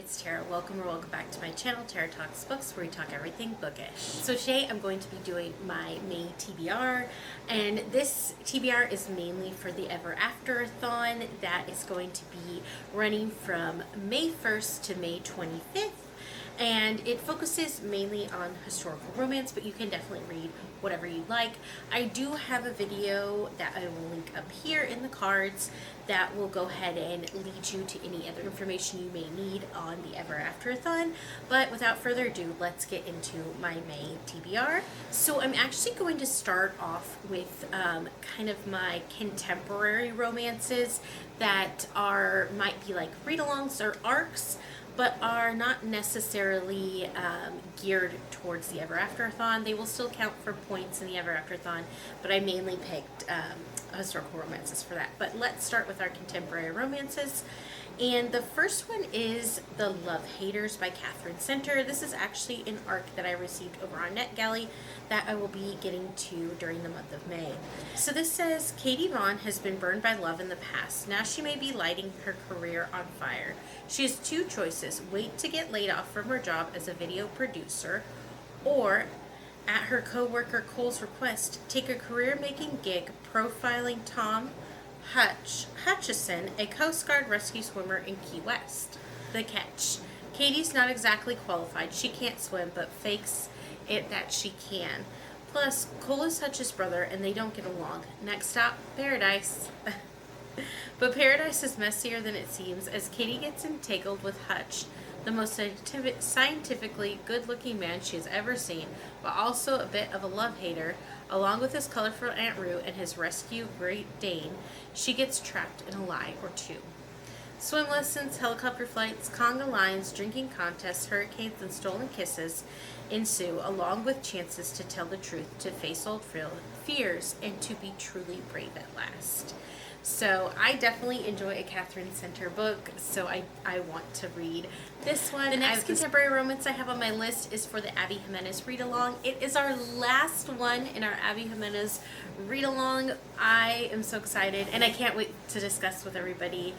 it's Tara. Welcome back to my channel, Tara Talks Books, where we talk everything bookish. So today I'm going to be doing my May TBR, and this TBR is mainly for the Ever Afterathon that is going to be running from May 1st to May 25th. And it focuses mainly on historical romance, but you can definitely read whatever you like. I do have a video that I will link up here in the cards that will go ahead and lead you to any other information you may need on the Ever Afterathon. But without further ado, let's get into my May TBR. So I'm actually going to start off with kind of my contemporary romances that might be like read-alongs or arcs, but are not necessarily geared towards the Ever Afterathon. They will still count for points in the Ever Afterathon, but I mainly picked historical romances for that. But let's start with our contemporary romances. And the first one is The Love Haters by Catherine Center. This is actually an arc that I received over on NetGalley that I will be getting to during the month of May. So this says, Katie Vaughn has been burned by love in the past. Now she may be lighting her career on fire. She has two choices: wait to get laid off from her job as a video producer, or at her co-worker Cole's request, take a career-making gig profiling Tom Hutchison, a Coast Guard rescue swimmer in Key West. The catch: Katie's not exactly qualified. She can't swim, but fakes it that she can. Plus, Cole is Hutch's brother, and they don't get along. Next stop, Paradise. But Paradise is messier than it seems, as Katie gets entangled with Hutch, the most scientifically good-looking man she has ever seen, but also a bit of a love-hater. Along with his colorful Aunt Rue and his rescue Great Dane, she gets trapped in a lie or two. Swim lessons, helicopter flights, conga lines, drinking contests, hurricanes, and stolen kisses ensue, along with chances to tell the truth, to face old fears, and to be truly brave at last. So I definitely enjoy a Catherine Center book, so I want to read this one. The next contemporary romance I have on my list is for the Abby Jimenez read-along. It is our last one in our Abby Jimenez read-along. I am so excited, and I can't wait to discuss with everybody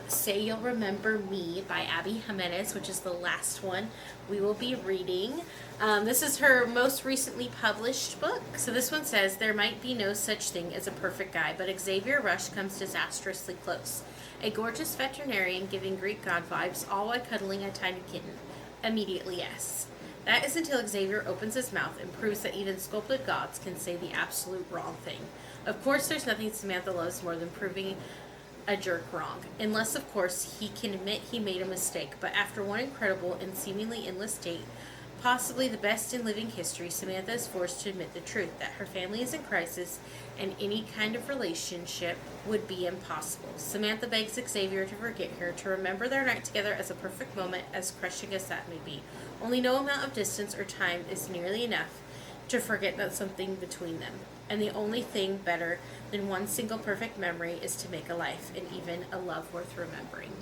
Say You'll Remember Me by Abby Jimenez, which is the last one we will be reading. This is her most recently published book. So this one says, there might be no such thing as a perfect guy, but Xavier Rush comes disastrously close. A gorgeous veterinarian giving Greek god vibes, all while cuddling a tiny kitten. Immediately yes. That is until Xavier opens his mouth and proves that even sculpted gods can say the absolute wrong thing. Of course, there's nothing Samantha loves more than proving a jerk wrong. Unless, of course, he can admit he made a mistake. But after one incredible and seemingly endless date, possibly the best in living history, Samantha is forced to admit the truth, that her family is in crisis and any kind of relationship would be impossible. Samantha begs Xavier to forget her, to remember their night together as a perfect moment, as crushing as that may be. Only no amount of distance or time is nearly enough to forget that something between them. And the only thing better than one single perfect memory is to make a life, and even a love worth remembering.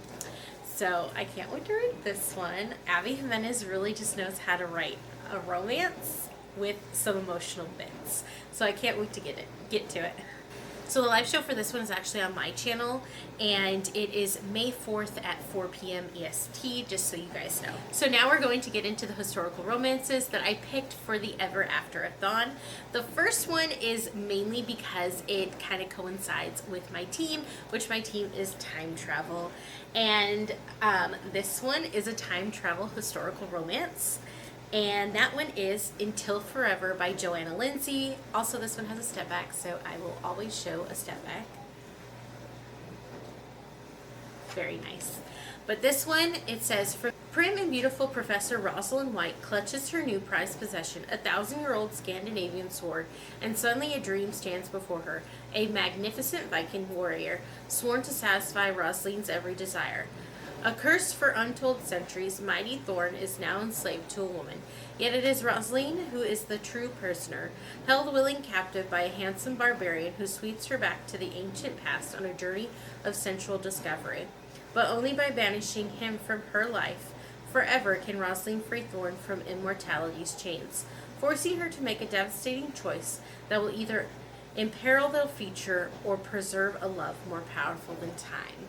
So I can't wait to read this one. Abby Jimenez really just knows how to write a romance with some emotional bits. So I can't wait to get to it. So the live show for this one is actually on my channel, and it is May 4th at 4 p.m. EST, just so you guys know. So now we're going to get into the historical romances that I picked for the Ever Afterathon. The first one is mainly because it kind of coincides with my team, which my team is time travel. And this one is a time travel historical romance. And that one is Until Forever by Joanna Lindsey. Also, this one has a step back, so I will always show a step back. Very nice. But this one, it says, prim and beautiful Professor Rosalind White clutches her new prized possession, a 1,000-year-old Scandinavian sword, and suddenly a dream stands before her, a magnificent Viking warrior, sworn to satisfy Rosalind's every desire. Accursed for untold centuries, mighty Thorn is now enslaved to a woman. Yet it is Rosalind who is the true prisoner, held willing captive by a handsome barbarian who sweeps her back to the ancient past on a journey of sensual discovery. But only by banishing him from her life forever can Rosalind free Thorn from immortality's chains, forcing her to make a devastating choice that will either imperil the future or preserve a love more powerful than time.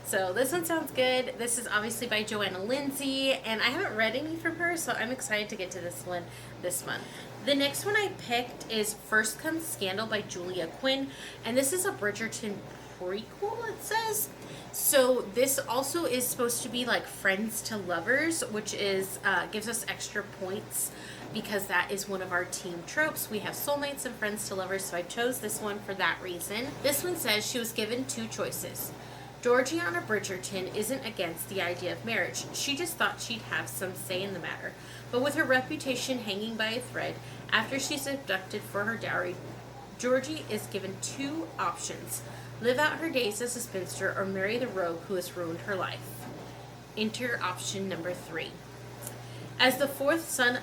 So this one sounds good. This is obviously by Joanna Lindsay, and I haven't read any from her, so I'm excited to get to this one this month. The next one I picked is First Comes Scandal by Julia Quinn, and this is a Bridgerton prequel, it says. So this also is supposed to be like friends to lovers, which is gives us extra points because that is one of our team tropes. We have soulmates and friends to lovers, so I chose this one for that reason. This one says she was given two choices. Georgiana Bridgerton isn't against the idea of marriage. She just thought she'd have some say in the matter. But with her reputation hanging by a thread, after she's abducted for her dowry, Georgie is given two options. Live out her days as a spinster or marry the rogue who has ruined her life. Enter option number 3. As the fourth son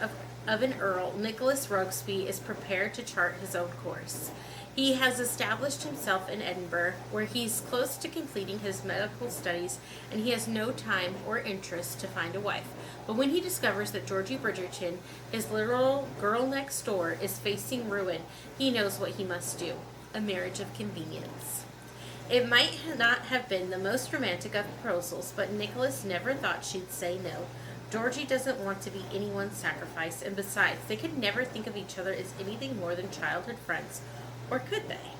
of an earl, Nicholas Rokesby is prepared to chart his own course. He has established himself in Edinburgh, where he's close to completing his medical studies, and he has no time or interest to find a wife. But when he discovers that Georgie Bridgerton, his literal girl next door, is facing ruin, he knows what he must do. A marriage of convenience. It might not have been the most romantic of proposals, but Nicholas never thought she'd say no. Georgie doesn't want to be anyone's sacrifice, and besides, they could never think of each other as anything more than childhood friends. Or could they?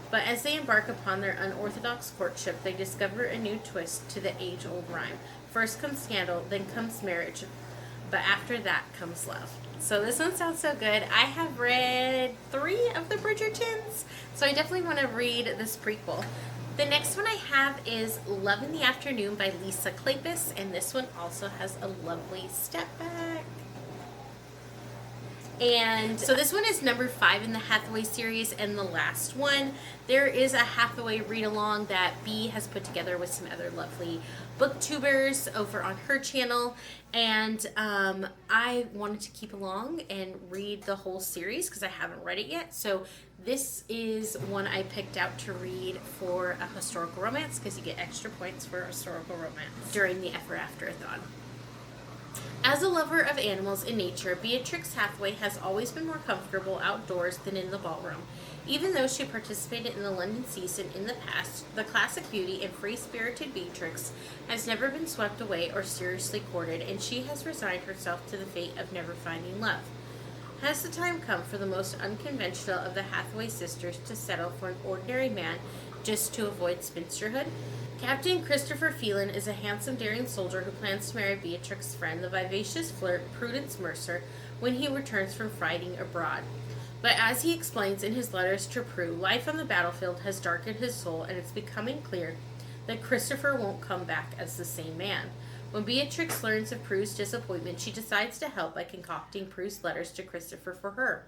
But as they embark upon their unorthodox courtship, they discover a new twist to the age-old rhyme. First comes scandal, then comes marriage, but after that comes love. So this one sounds so good. I have read 3 of the Bridgertons, so I definitely want to read this prequel. The next one I have is Love in the Afternoon by Lisa Kleypas, and this one also has a lovely step back. And so this one is number 5 in the Hathaway series and the last one. There is a Hathaway read-along that Bea has put together with some other lovely booktubers over on her channel. And I wanted to keep along and read the whole series because I haven't read it yet. So this is one I picked out to read for a historical romance because you get extra points for historical romance during the Ever Afterathon. As a lover of animals and nature, Beatrix Hathaway has always been more comfortable outdoors than in the ballroom. Even though she participated in the London season in the past, the classic beauty and free-spirited Beatrix has never been swept away or seriously courted, and she has resigned herself to the fate of never finding love. Has the time come for the most unconventional of the Hathaway sisters to settle for an ordinary man just to avoid spinsterhood? Captain Christopher Phelan is a handsome, daring soldier who plans to marry Beatrix's friend, the vivacious flirt Prudence Mercer, when he returns from fighting abroad. But as he explains in his letters to Prue, life on the battlefield has darkened his soul, and it's becoming clear that Christopher won't come back as the same man. When Beatrix learns of Prue's disappointment, she decides to help by concocting Prue's letters to Christopher for her.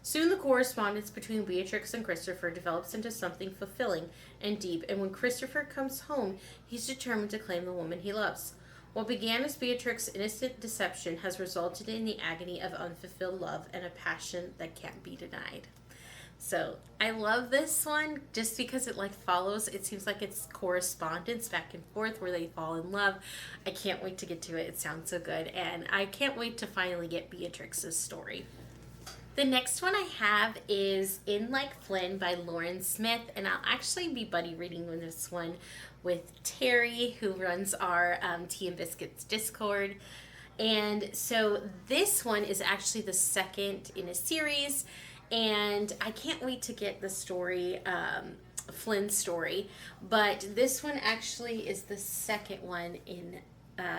Soon the correspondence between Beatrix and Christopher develops into something fulfilling and deep, and when Christopher comes home, he's determined to claim the woman he loves. What began as Beatrix's innocent deception has resulted in the agony of unfulfilled love and a passion that can't be denied. So I love this one just because it follows. It seems like it's correspondence back and forth where they fall in love. I can't wait to get to it. It sounds so good, and I can't wait to finally get Beatrix's story. The next one I have is In Like Flynn by Lauren Smith, and I'll actually be buddy reading with this one with Terry, who runs our Tea and Biscuits Discord. And so this one is actually the second in a series, and I can't wait to get the story, Flynn's story, but this one actually is the second one in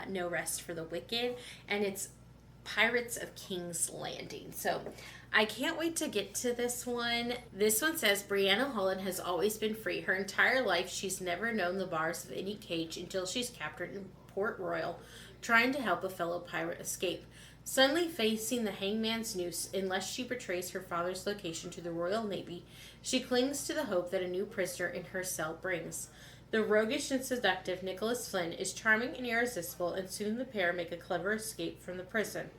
No Rest for the Wicked, and it's Pirates of King's Landing. So I can't wait to get to this one. This one says, Brianna Holland has always been free. Her entire life, she's never known the bars of any cage until she's captured in Port Royal, trying to help a fellow pirate escape. Suddenly facing the hangman's noose, unless she betrays her father's location to the Royal Navy, she clings to the hope that a new prisoner in her cell brings. The roguish and seductive Nicholas Flynn is charming and irresistible, and soon the pair make a clever escape from the prison.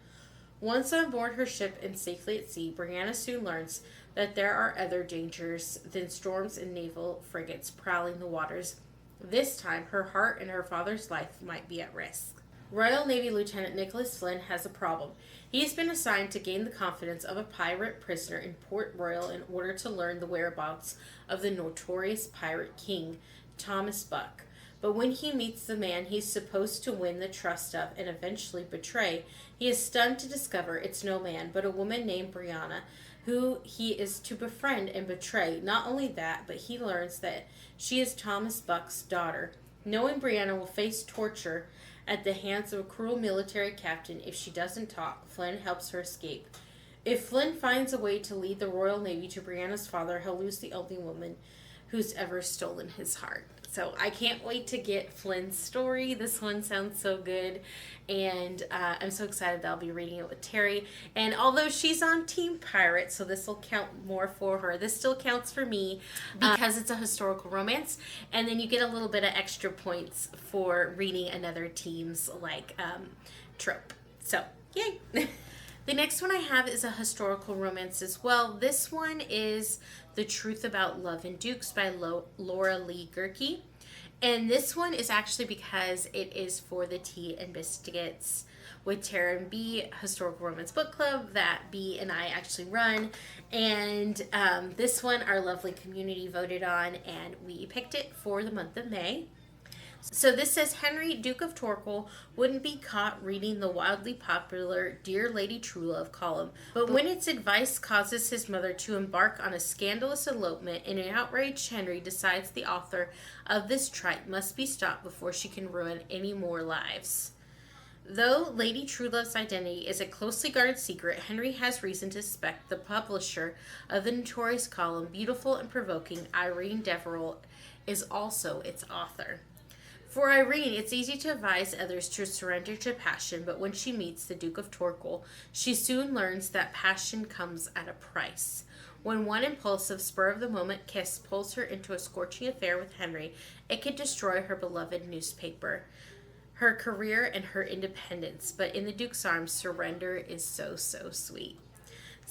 Once on board her ship and safely at sea, Brianna soon learns that there are other dangers than storms and naval frigates prowling the waters. This time, her heart and her father's life might be at risk. Royal Navy Lieutenant Nicholas Flynn has a problem. He has been assigned to gain the confidence of a pirate prisoner in Port Royal in order to learn the whereabouts of the notorious pirate king, Thomas Buck. But when he meets the man he's supposed to win the trust of and eventually betray, he is stunned to discover it's no man, but a woman named Brianna, who he is to befriend and betray. Not only that, but he learns that she is Thomas Buck's daughter. Knowing Brianna will face torture at the hands of a cruel military captain if she doesn't talk, Flynn helps her escape. If Flynn finds a way to lead the Royal Navy to Brianna's father, he'll lose the only woman who's ever stolen his heart. So I can't wait to get Flynn's story. This one sounds so good. And I'm so excited that I'll be reading it with Terry. And although she's on Team Pirate, so this will count more for her, this still counts for me because it's a historical romance. And then you get a little bit of extra points for reading another team's trope. So, yay! The next one I have is a historical romance as well. This one is The Truth About Love and Dukes by Laura Lee Gerke. And this one is actually because it is for the Tea and Biscuits with Tara and B Historical Romance Book Club that B and I actually run. And this one our lovely community voted on, and we picked it for the month of May. So this says Henry, Duke of Torquil, wouldn't be caught reading the wildly popular Dear Lady Truelove column, but when its advice causes his mother to embark on a scandalous elopement, an outraged Henry decides the author of this trite must be stopped before she can ruin any more lives. Though Lady Truelove's identity is a closely guarded secret, Henry has reason to suspect the publisher of the notorious column, beautiful and provoking Irene Deverell, is also its author. For Irene, it's easy to advise others to surrender to passion, but when she meets the Duke of Torquil, she soon learns that passion comes at a price. When one impulsive, spur-of-the-moment kiss pulls her into a scorching affair with Henry, it could destroy her beloved newspaper, her career, and her independence. But in the Duke's arms, surrender is so, so sweet.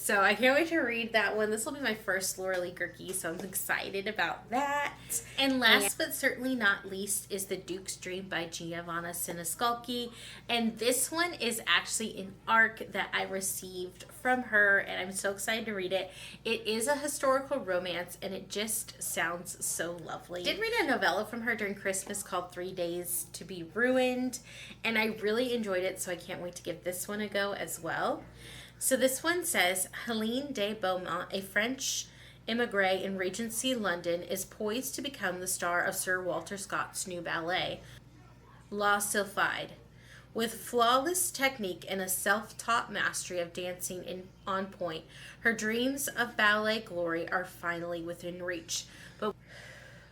So I can't wait to read that one. This will be my first Laura Lee Gerke, so I'm excited about that. And last but certainly not least is The Duke's Dream by Giovanna Siniscalchi. And this one is actually an ARC that I received from her, and I'm so excited to read it. It is a historical romance, and it just sounds so lovely. I did read a novella from her during Christmas called 3 Days to be Ruined, and I really enjoyed it, so I can't wait to give this one a go as well. So this one says, Helene de Beaumont, a French emigre in Regency London, is poised to become the star of Sir Walter Scott's new ballet, La Sylphide. With flawless technique and a self-taught mastery of dancing on point, her dreams of ballet glory are finally within reach. But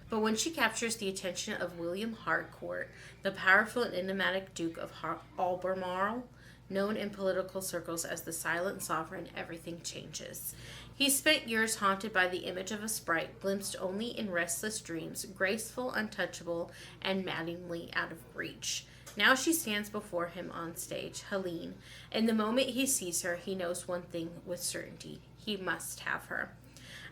when she captures the attention of William Harcourt, the powerful and enigmatic Duke of Albemarle, known in political circles as the Silent Sovereign, everything changes. He spent years haunted by the image of a sprite, glimpsed only in restless dreams, graceful, untouchable, and maddeningly out of reach. Now she stands before him on stage, Helene, and the moment he sees her, he knows one thing with certainty. He must have her.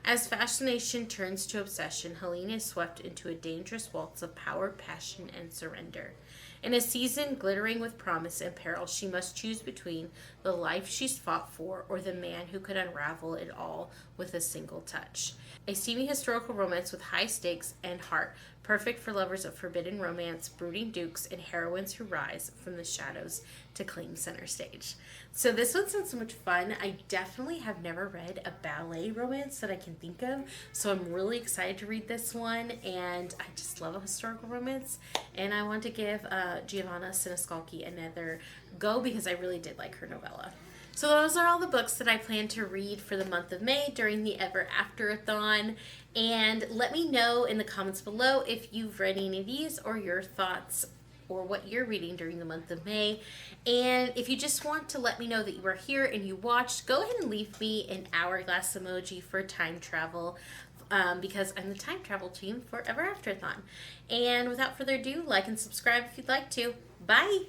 As fascination turns to obsession, Helene is swept into a dangerous waltz of power, passion, and surrender. In a season glittering with promise and peril, she must choose between the life she's fought for or the man who could unravel it all with a single touch. A steamy historical romance with high stakes and heart, perfect for lovers of forbidden romance, brooding dukes, and heroines who rise from the shadows to claim center stage. So this one sounds so much fun. I definitely have never read a ballet romance that I can think of, so I'm really excited to read this one, and I just love a historical romance, and I want to give Giovanna Siniscalchi another go because I really did like her novella. So those are all the books that I plan to read for the month of May during the Ever Afterathon. And let me know in the comments below if you've read any of these or your thoughts or what you're reading during the month of May. And if you just want to let me know that you were here and you watched, go ahead and leave me an hourglass emoji for time travel. Because I'm the time travel team for Ever Afterathon. And without further ado, like and subscribe if you'd like to. Bye!